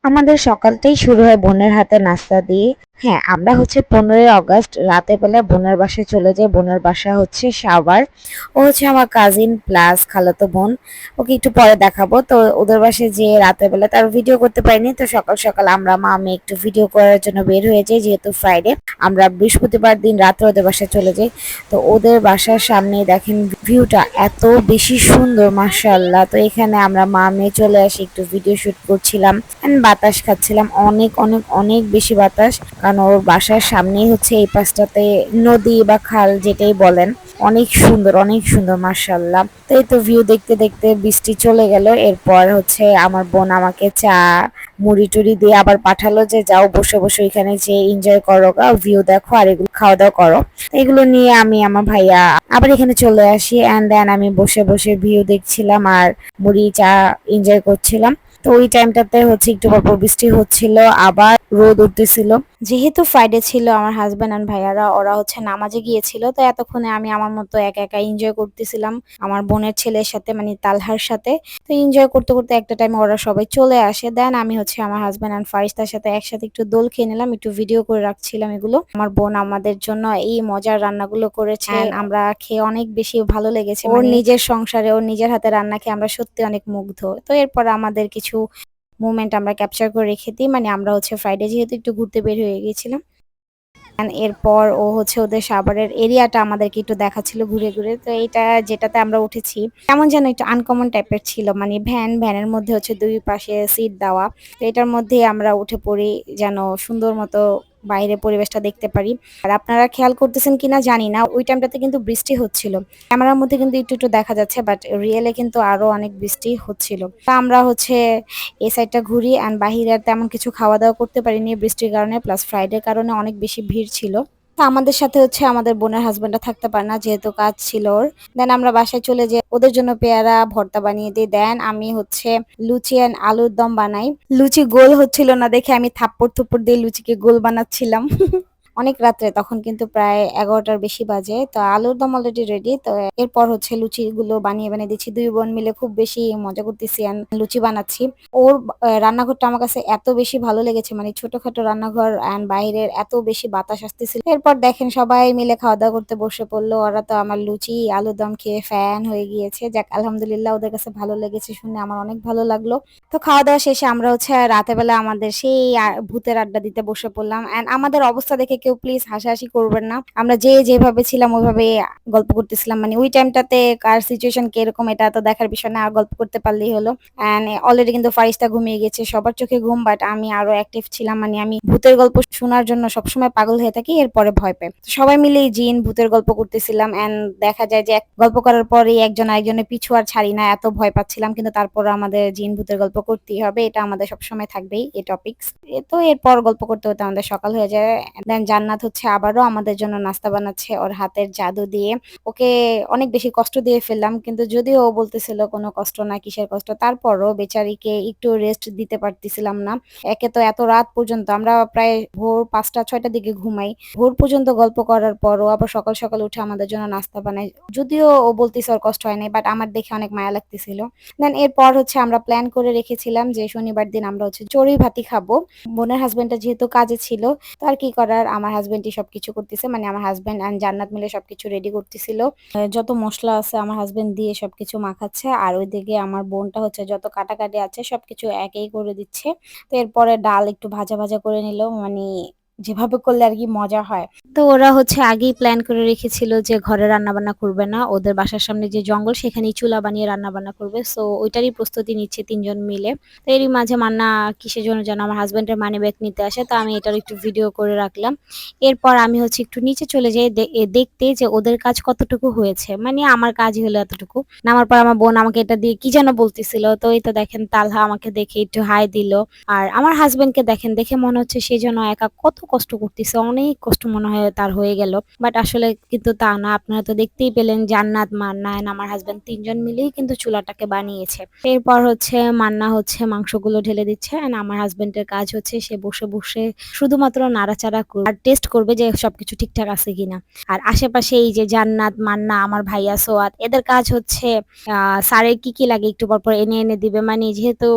আমাদের সকালটাই শুরু হয় বোনের হাতে নাস্তা দিয়ে। হ্যাঁ, আমরা হচ্ছে 15ই আগস্ট রাতে বেলা বোনের বাসায় চলে যাই। বোনের বাসা হচ্ছে সাভার। ও হচ্ছে আমার কাজিন প্লাস খালাতো বোন। ওকে একটু পরে দেখাবো। তো ওদের বাসায় যেয়ে রাতের বেলা তার ভিডিও করতে পারিনি। তো সকাল সকাল আমরা মা আমি একটু ভিডিও করার জন্য বের হয়ে যাই, যেহেতু ফ্রাইডে। আমরা বৃহস্পতিবার দিন রাত্রে ওদের বাসায় চলে যাই। তো ওদের বাসার সামনে দেখেন ভিউটা এত বেশি সুন্দর, মাশাআল্লাহ। তো এখানে আমরা মা মেয়ে চলে আসি, একটু ভিডিও শুট করছিলাম এন্ড বাতাস খাচ্ছিলাম। অনেক অনেক অনেক বেশি বাতাস, কারণ ওর বাসার সামনেই হচ্ছে এই পাশটাতে নদী বা খাল যেটাই বলেন। অনেক সুন্দর, অনেক সুন্দর, মাশাআল্লাহ। তো এই তো ভিউ দেখতে দেখতে বৃষ্টি চলে গেল। এরপর হচ্ছে আমার বোন আমাকে চা মুড়ি টুড়ি দিয়ে আবার পাঠালো যে যাও বসে বসে এখানে যে এনজয় করো গা, ভিউ দেখো আর এগুলো খাওয়া দাওয়া করো। তো এগুলো নিয়ে আমি আমার ভাইয়া আবার এখানে চলে আসি এন্ড দেন আমি বসে বসে ভিউ দেখছিলাম আর মুড়ি চা এনজয় করছিলাম। তো ওই টাইমটাতে হচ্ছে একটু পরপর বৃষ্টি হচ্ছিল, আবার রোদ উঠতেছিল। যেহেতু ফ্রাইডে ছিল, আমার হাজবেন্ড এন্ড ভাইয়ারা ওরা হচ্ছে নামাজে গিয়েছিল। তো এতক্ষণে আমি আমার মতো একা একা এনজয় করতেছিলাম আমার বোনের ছেলের সাথে, মানে তালহার সাথে। তো এনজয় করতে করতে একটা টাইমে ওরা সবাই চলে আসে। দেন আমি হচ্ছে আমার হাজবেন্ড এন্ড ফারিস্তার সাথে একসাথে একটু দোল খেয়ে নিলাম, একটু ভিডিও করে রাখছিলাম এগুলো। আমার বোন আমাদের জন্য এই মজার রান্নাগুলো করেছে and আমরা খেয়ে অনেক বেশি ভালো লেগেছে। ওর নিজের সংসারে ওর নিজের হাতে রান্না খেয়ে আমরা সত্যি অনেক মুগ্ধ। তো এরপর আমাদের কিছু মুভমেন্ট আমরা ক্যাপচার করে রেখে দিই, মানে আমরা হচ্ছে ফ্রাইডে যেহেতু একটু ঘুরতে বের হয়ে গিয়েছিলাম। And এরপর ও হচ্ছে ওদের সাভারের এরিয়াটা আমাদেরকে একটু দেখাচ্ছিল ঘুরে ঘুরে। তো এইটা যেটাতে আমরা উঠেছি কেমন যেন একটু আনকমন টাইপের ছিল, মানে ভ্যানের মধ্যে হচ্ছে দুই পাশে সিট দেওয়া। তো এটার মধ্যে আমরা উঠে পড়ি যেন সুন্দর মতো বাইরে পরিবেশটা দেখতে পারি। আর আপনারা খেয়াল করতেছেন কিনা জানি না, ওই টাইমটাতে কিন্তু বৃষ্টি হচ্ছিল। ক্যামেরার মধ্যে কিন্তু একটু একটু দেখা যাচ্ছে, বাট রিয়েলে কিন্তু আরো অনেক বৃষ্টি হচ্ছিল। তা আমরা হচ্ছে এই সাইডটা ঘুরি অ্যান্ড বাহিরে আর তেমন কিছু খাওয়া দাওয়া করতে পারিনি বৃষ্টির কারণে, প্লাস ফ্রাইডের কারণে অনেক বেশি ভিড় ছিল। তো আমাদের সাথে হচ্ছে আমাদের বোনের হাজবেন্ডটা থাকতে পারে না, যেহেতু কাজ ছিল ওর। দেন আমরা বাসায় চলে যাই, ওদের জন্য পেয়ারা ভর্তা বানিয়ে দিই। দেন আমি হচ্ছে লুচি এন্ড আলুর দম বানাই। লুচি গোল হচ্ছিল না দেখে আমি থাপ্পড় থুপ্পড় দিয়ে লুচিকে গোল বানাচ্ছিলাম। অনেক রাত্রে, তখন কিন্তু প্রায় 11টার বেশি বাজে। তো আলুর দম অলরেডি রেডি। তো এরপর হচ্ছে লুচি গুলো বানিয়ে বানিয়ে দিচ্ছি, দুই বোন মিলে খুব বেশি মজা করতেছি and লুচি বানাচ্ছি। ওর রান্নাঘরটা আমার কাছে এত বেশি ভালো লেগেছে, মানে ছোটখাটো রান্নাঘর অ্যান্ড বাইরের এত বেশি বাতাস আসতেছিল। এরপর দেখেন সবাই মিলে খাওয়া দাওয়া করতে বসে পড়লো। ওরা তো আমার লুচি আলুর দম খেয়ে ফ্যান হয়ে গিয়েছে। যাক, আলহামদুলিল্লাহ, ওদের কাছে ভালো লেগেছে শুনে আমার অনেক ভালো লাগলো। তো খাওয়া দাওয়া শেষে আমরা হচ্ছে রাতের বেলা আমাদের সেই ভূতের আড্ডা দিতে বসে পড়লাম। এন্ড আমাদের অবস্থা দেখে কেউ প্লিজ হাসাহাসি করবেন না। আমরা যে যেভাবে ছিলাম ওইভাবে গল্প করতেছিলাম, মানে ওই টাইমটাতে কার সিচুয়েশন কিরকম এটা তো দেখার বিষয় না, গল্প করতে পারলেই হলো। এন্ড অলরেডি কিন্তু ফারিস্তা ঘুমিয়ে গেছে, সবার চোখে ঘুম, বাট আমি আরো অ্যাক্টিভ ছিলাম। মানে আমি ভূতের গল্প শোনার জন্য সবসময় পাগল হয়ে থাকি, এরপরে ভয় পাই। তো সবাই মিলে জিন ভূতের গল্প করতেছিলাম এন্ড দেখা যায় যে গল্প করার পরেই একজন আরেকজনের পিছু আর ছাড়ি না, এত ভয় পাচ্ছিলাম। কিন্তু তারপর আমাদের জিন ভূতের গল্প করতেই হবে, এটা আমাদের সবসময় থাকবেই এই টপিকস। তো এরপর গল্প করতে করতে আমাদের সকাল হয়ে যায়। দেন জান্নাত হচ্ছে আবারও আমাদের জন্য নাস্তা বানাচ্ছে ওর হাতের জাদু দিয়ে। ওকে অনেক বেশি কষ্ট দিয়ে ফেললাম, কিন্তু যদিও ও বলতেছিল কোনো কষ্ট না, কিসের কষ্ট, তারপরও বেচারিকে একটু রেস্ট দিতে পারতেছিলাম না। একে তো এত রাত পর্যন্ত, আমরা প্রায় ভোর 5টা 6টার দিকে ঘুমাই। ভোর পর্যন্ত গল্প করার পরও আবার সকাল সকাল উঠে আমাদের জন্য নাস্তা বানাই। যদিও ও বলতেছে ওর কষ্ট হয় নাই, বাট আমার দেখে অনেক মায়া লাগতেছিল। দেন এরপর হচ্ছে আমরা প্ল্যান করে রেখেছিলাম যে শনিবার দিন আমরা হচ্ছে চড়ুই ভাতি খাবো। বোনের হাজবেন্ডটা যেহেতু কাজে ছিল, তো আর কি করার, আমার হাজবেন্ডই সবকিছু করতেছে, মানে আমার হাজবেন্ড এন্ড জান্নাত মিলে সবকিছু রেডি করতেছিল। যত মশলা আছে আমার হাজবেন্ড দিয়ে সবকিছু মাখাচ্ছে, আর ওইদিকে আমার বোনটা হচ্ছে যত কাটাকাটি আছে সবকিছু একেই করে দিচ্ছে। তো এরপরে ডাল একটু ভাজা ভাজা করে নিল, মানে যেভাবে করলে আর কি মজা হয়। তো ওরা হচ্ছে আগেই প্ল্যান করে রেখেছিল যে ঘরে রান্না বান্না করবে না, ওদের বাসার সামনে যে জঙ্গল সেখানেই চুলা বানিয়ে রান্না বান্না করবে। সো ওইটারই প্রস্তুতি নিচ্ছে তিনজন মিলে। তো এরই মাঝে মান্না কিসের জন্য যেন আমার হাজবেন্ডের মানি ব্যাগ নিতে আসে, তো আমি এটার একটু ভিডিও করে রাখলাম। এরপর আমি হচ্ছে একটু নিচে চলে যাই দেখতে যে ওদের কাজ কতটুকু হয়েছে, মানে আমার কাজই হলো এতটুকু। নামার পর আমার বোন আমাকে এটা দিয়ে কি যেন বলতেছিল, তো এই তো দেখেন তালহা আমাকে দেখে একটু হাই দিল। আর আমার হাজবেন্ডকে দেখেন, দেখে মনে হচ্ছে সে যেন একা কত কষ্ট করতেছে, অনেক কষ্ট মনে হয় তার হয়ে গেল। বাট আসলে কিন্তু তা না। আপনারা তো দেখতেই পেলেন জান্নাত, মান্না এন্ড আমার হাসব্যান্ড ৩ জন মিলেই কিন্তু চুলাটাকে বানিয়েছে। এরপর হচ্ছে মান্না হচ্ছে মাংসগুলো ঢেলে দিচ্ছে এন্ড আমার হাসব্যান্ডের কাজ হচ্ছে সে বসে, বসে শুধুমাত্র নাড়াচাড়া আর টেস্ট করবে যে সবকিছু ঠিকঠাক আছে কিনা। আর আশেপাশে এই যে জান্নাত, মান্না, আমার ভাইয়া সোয়াদ এদের কাজ হচ্ছে স্যারের কি লাগে একটু পর, পর এনে, এনে দিবে। মানে যেহেতু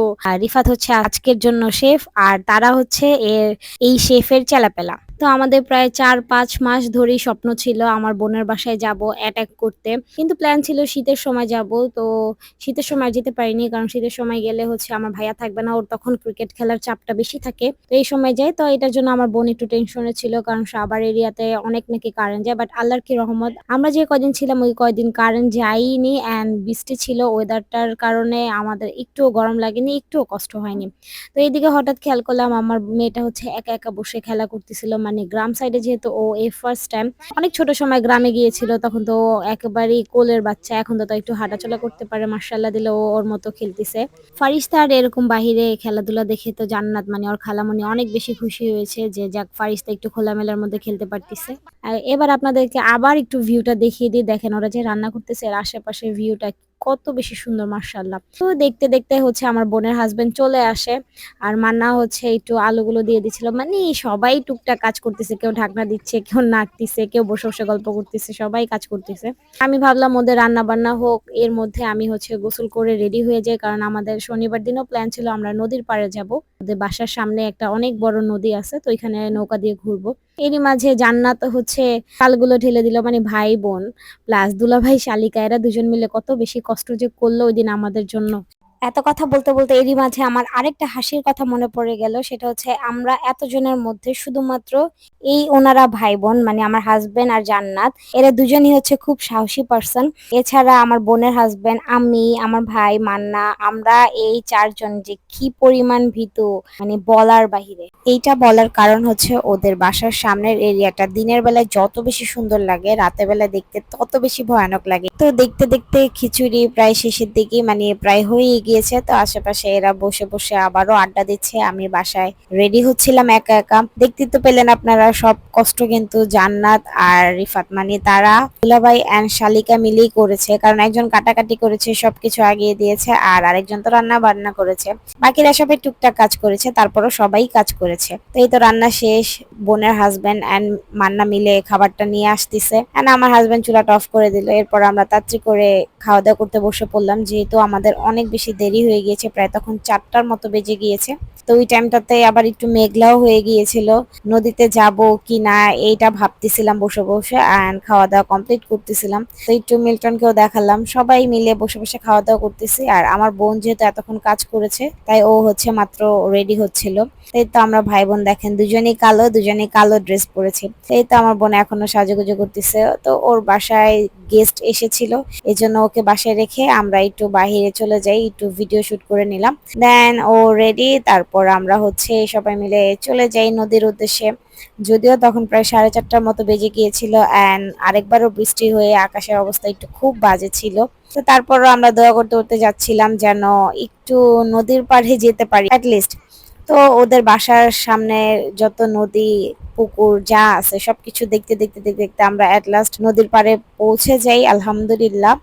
রিফাত হচ্ছে আজকের জন্য শেফ আর তারা হচ্ছে এই শেফের চেলাপেলা। তো আমাদের প্রায় ৪-৫ মাস ধরেই স্বপ্ন ছিল আমার বোনের বাসায় যাব অ্যাটাক করতে। কিন্তু প্ল্যান ছিল শীতের সময় যাব। তো শীতের সময় আর যেতে পারিনি। কারণ শীতের সময় গেলে হচ্ছে আমার ভাইয়া থাকবে না। ওর তখন ক্রিকেট খেলার চাপটা বেশি থাকে। তো এই সময় যাই। তো এটার জন্য আমার বোন একটু টেনশনে ছিল। কারণ সাভার এরিয়াতে অনেক নাকি কারেন্ট যায়। বাট আল্লাহর কি রহমত আমরা যে কয়দিন ছিলাম ওই কয়দিন কারেন্ট যায়নি অ্যান্ড বৃষ্টি ছিল। ওয়েদারটার কারণে আমাদের একটুও গরম লাগেনি, একটুও কষ্ট হয়নি। তো এইদিকে হঠাৎ খেয়াল করলাম আমার মেয়েটা হচ্ছে একা, একা বসে খেলা করতেছিল। মানে গ্রাম সাইডে যেহেতু ও এই ফার্স্ট টাইম অনেক ছোট সময় গ্রামে গিয়েছিল তখন তো ও একেবারেই কোলের বাচ্চা। এখন তো একটু হাঁটাচলা করতে পারে মাশাআল্লাহ দিলে ও ওর মতো খেলতেছে। ফারিস্তা আর এরকম বাহিরে খেলাধুলা দেখে তো জান্নাত মানে ওর খালামণি অনেক বেশি খুশি হয়েছে যে যাক ফারিস্তা একটু খোলামেলার মধ্যে খেলতে পারতেছে। আর এবার আপনাদেরকে আবার একটু ভিউটা দেখিয়ে দিই। দেখেন ওরা যে রান্না করতেছে এর আশেপাশের ভিউটা কত বেশি সুন্দর মাশাআল্লাহ। তো দেখতে, দেখতে হচ্ছে আমার বোনের হাসব্যান্ড চলে আসে। আর মান্না হচ্ছে একটু আলুগুলো দিয়ে দিচ্ছিল। মানে সবাই টুকটাক কাজ করতেছে। কেউ ঢাকনা দিচ্ছে, কেউ নাড়তিছে, কেউ বসে, বসে গল্প করতেছে। সবাই কাজ করতেছে। আমি ভাবলাম ওদের রান্না-বান্না হোক। এর মধ্যে আমি হচ্ছে গোসল করে রেডি হয়ে যাই। কারণ আমাদের শনিবার দিনও প্ল্যান ছিল আমরা নদীর পাড়ে যাবো। ওদের বাসার সামনে একটা অনেক বড় নদী আছে। তো ওইখানে নৌকা দিয়ে ঘুরবো। এরই মাঝে জান্নাত হচ্ছে চালগুলো ঢেলে দিল। মানে ভাই-বোন প্লাস দুলাভাই শালিকা এরা দুজন মিলে কত বেশি কষ্ট যে করলো ওইদিন আমাদের জন্য। এত কথা বলতে, বলতে এরই মাঝে আমার আরেকটা হাসির কথা মনে পড়ে গেল। সেটা হচ্ছে আমরা এতজনের মধ্যে শুধুমাত্র এই ওনারা ভাই-বোন মানে আমার হাসব্যান্ড আর জান্নাত এরা দুজনই হচ্ছে খুব সাহসী পারসন। এছাড়া আমার বোনের হাসব্যান্ড, আমি, আমার ভাই মান্না আমরা এই ৪ জন যে কি পরিমাণ ভীতু মানে বলার বাহিরে। এইটা বলার কারণ হচ্ছে ওদের বাসার সামনের এরিয়াটা দিনের বেলায় যত বেশি সুন্দর লাগে রাতের বেলায় দেখতে তত বেশি ভয়ানক লাগে। তো দেখতে, দেখতে খিচুড়ি প্রায় শেষের দিকে মানে প্রায় হয়েই গিয়েছে। তো আশেপাশে এরা বসে, বসে আবারও আড্ডা দিচ্ছে। আমি বাসায় রেডি হচ্ছিলাম একা, একা। দেখতেই তো পেলেন আপনারা সব কষ্ট কিন্তু জান্নাত আর রিফাত মানে তারা দুলাভাই অ্যান্ড শালিকা মিলেই করেছে। কারণ একজন কাটাকাটি করেছে, সবকিছু আগিয়ে দিয়েছে আর আরেকজন তো রান্না বান্না করেছে। বাকিরা সবাই টুকটাক কাজ করেছে তারপরও সবাই কাজ করেছে। তো এই তো রান্না শেষ। বোনের হাসব্যান্ড অ্যান্ড মান্না মিলে খাবারটা নিয়ে আসতেছে অ্যান্ড আমার হাসব্যান্ড চুলাটা অফ করে দিল। এরপর আমরা তাড়াতাড়ি করে খাওয়া দাওয়া করতে বসে পড়লাম যেহেতু আমাদের অনেক বেশি দেরি হয়ে গিয়েছে প্রায় তখন ৪টার মতো বেজে গিয়েছে। তো ওই টাইমটাতে আবার একটু মেঘলাও হয়ে গিয়েছিল। নদীতে যাব কি না এইটা ভাবতেছিলাম বসে, বসে অ্যান্ড খাওয়া দাওয়া কমপ্লিট করতেছিলাম। তো একটু মিল্টনকেও দেখালাম। সবাই মিলে বসে, বসে খাওয়া দাওয়া করতেছি আর আমার বোন যেহেতু এতক্ষণ কাজ করেছে তাই ও হচ্ছে মাত্র রেডি হচ্ছিল। এই তো আমরা ভাই বোন দেখেন দুজনেই কালো ড্রেস পরেছি। এই তো আমার বোন এখনো সাজুগুজু করতেছে। তো ওর বাসায় গেস্ট এসেছিল এজন্য ওকে বাসায় রেখে আমরা একটু বাহিরে চলে যাই একটু ভিডিও শুট করে নিলাম। দেন ও রেডি তারপর আমরা হচ্ছে সবাই মিলে চলে যাই নদীর উদ্দেশ্যে। যদিও তখন প্রায় 4:30টার মতো বেজে গিয়েছিল অ্যান্ড আরেকবারও বৃষ্টি হয়ে আকাশের অবস্থা একটু খুব বাজে ছিল। তো তারপরও আমরা দোয়া করতে করতে যাচ্ছিলাম যেন একটু নদীর পাড়ে যেতে পারি অ্যাটলিস্ট। তো ওদের বাসার সামনে যত নদী পুকুর যা আছে সবকিছু দেখতে দেখতে দেখতে দেখতে আমরা এট লাস্ট নদীর পাড়ে পৌঁছে যাই আলহামদুলিল্লাহ।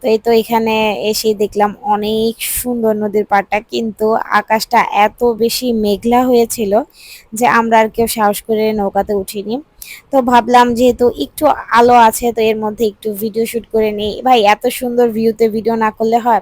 তো এই তো এখানে এসে দেখলাম অনেক সুন্দর নদীর পাড়টা কিন্তু আকাশটা এত বেশি মেঘলা হয়েছিল যে আমরা আর কেউ সাহস করে নৌকাতে উঠিনি। তো ভাবলাম যেহেতু একটু আলো আছে তো এর মধ্যে একটু ভিডিও শুট করে নিই। ভাই এত সুন্দর ভিউতে ভিডিও না করলে হয়।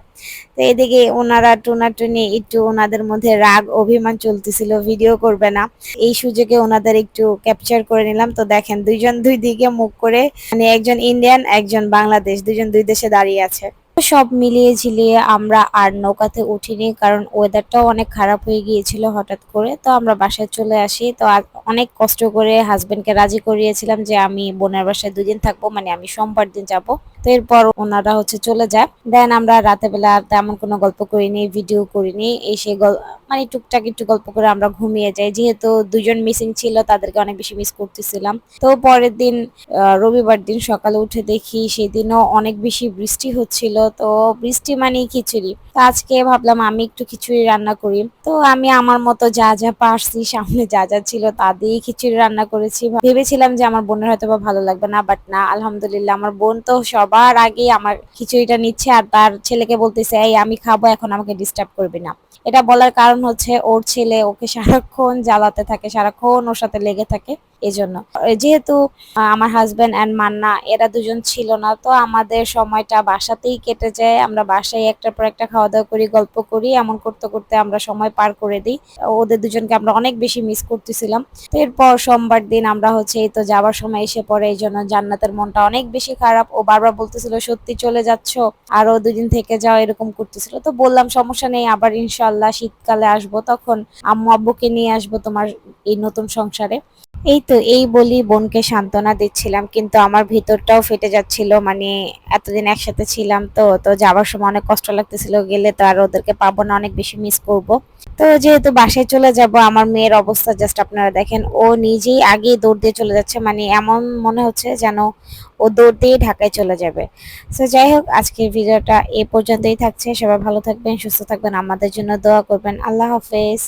তো এদিকে ওনারা টোনাটুনি একটু ওনাদের মধ্যে রাগ অভিমান চলতেছিল ভিডিও করবে না। এই সুযোগে ওনাদের একটু ক্যাপচার করে নিলাম। তো দেখেন দুইজন দুই দিকে মুখ করে মানে একজন ইন্ডিয়ান একজন বাংলাদেশ দুইজন দুই দেশে দাঁড়িয়ে আছে। সব মিলিয়ে ঝিলিয়ে আমরা আর নৌকাতে উঠিনি কারণ ওয়েদারটাও অনেক খারাপ হয়ে গিয়েছিল হঠাৎ করে। তো আমরা বাসায় চলে আসি। তো অনেক কষ্ট করে হাজবেন্ডকে রাজি করিয়েছিলাম যে আমি বোনের বাসায় 2 দিন থাকবো মানে আমি সোমবার দিন যাব। তো এরপর ওনারা হচ্ছে চলে যায়। দেন আমরা রাতে বেলা আর তেমন কোনো গল্প করিনি, ভিডিও করিনি। এসে মানে টুকটাক একটু গল্প করে আমরা ঘুমিয়ে যাই, যেহেতু দুজন মিসিং ছিল, তাদেরকে অনেক বেশি মিস করতেছিলাম। তো পরের দিন রবিবার দিন সকালে উঠে দেখি সেদিনও অনেক বেশি বৃষ্টি হচ্ছিল। তো বৃষ্টি মানেই খিচুড়ি। তো আজকে ভাবলাম আমি একটু খিচুড়ি রান্না করি। তো আমি আমার মতো যা যা পারছি, সামনে যা যা ছিল তা দিয়েই খিচুড়ি রান্না করেছি। ভেবেছিলাম যে আমার বোনের হয়তো বা ভালো লাগবে না, বাট না, আলহামদুলিল্লাহ আমার বোন তো সবার আগে আমার খিচুড়িটা নিচ্ছে আর তার ছেলেকে বলতেছে, এই আমি খাবো, এখন আমাকে ডিস্টার্ব করবি না। এটা বলার কারণ হচ্ছে ওর ছেলে ওকে সারাক্ষণ জ্বালাতে থাকে, সারাক্ষণ ওর সাথে লেগে থাকে, এজন্য। যেহেতু আমার হাজবেন্ড এন্ড মান্না এরা দুজন ছিল না, তো আমাদের সময়টা বাসাতেই কেটে যায়। আমরা বাসায় একটার পর একটা খাওয়া দাওয়া করি, গল্প করি, এমন করতে করতে আমরা সময় পার করে দিই। ওদের দুজনকে আমরা অনেক বেশি মিস করতেছিলাম। তো এরপর সোমবার দিন আমরা হচ্ছে এই তো যাবার সময় এসে পড়ে, এই জন্য জান্নাতের মনটা অনেক বেশি খারাপ। ও বারবার বলতেছিল সত্যি চলে যাচ্ছ, আরো 2 দিন থেকে যাও, এরকম করতেছিল। তো বললাম সমস্যা নেই, আবার ইনশাল্লাহ শীতকালে আসবো, তখন আম্মু আব্বুকে নিয়ে আসবো তোমার এই নতুন সংসারে। এই তো এই বলি বোনকে সান্ত্বনা দিচ্ছিলাম, কিন্তু আমার ভিতরটাও ফেটে যাচ্ছিল। মানে এতদিন একসাথে ছিলাম, তো তো যাবার সময় অনেক কষ্ট লাগতেছিল, গেলে তো আর ওদেরকে পাবো না, অনেক বেশি মিস করব। তো যেহেতু বাসায় চলে যাব, আমার মেয়ের অবস্থা জাস্ট আপনারা দেখেন, ও নিজেই আগে দৌড় দিয়ে চলে যাচ্ছে, মানে এমন মনে হচ্ছে যেন ও দৌড় দিয়ে ঢাকায় চলে যাবে। তো যাই হোক, আজকের ভিডিওটা এ পর্যন্তই থাকছে। সবাই ভালো থাকবেন, সুস্থ থাকবেন, আমাদের জন্য দোয়া করবেন। আল্লাহ হাফেজ।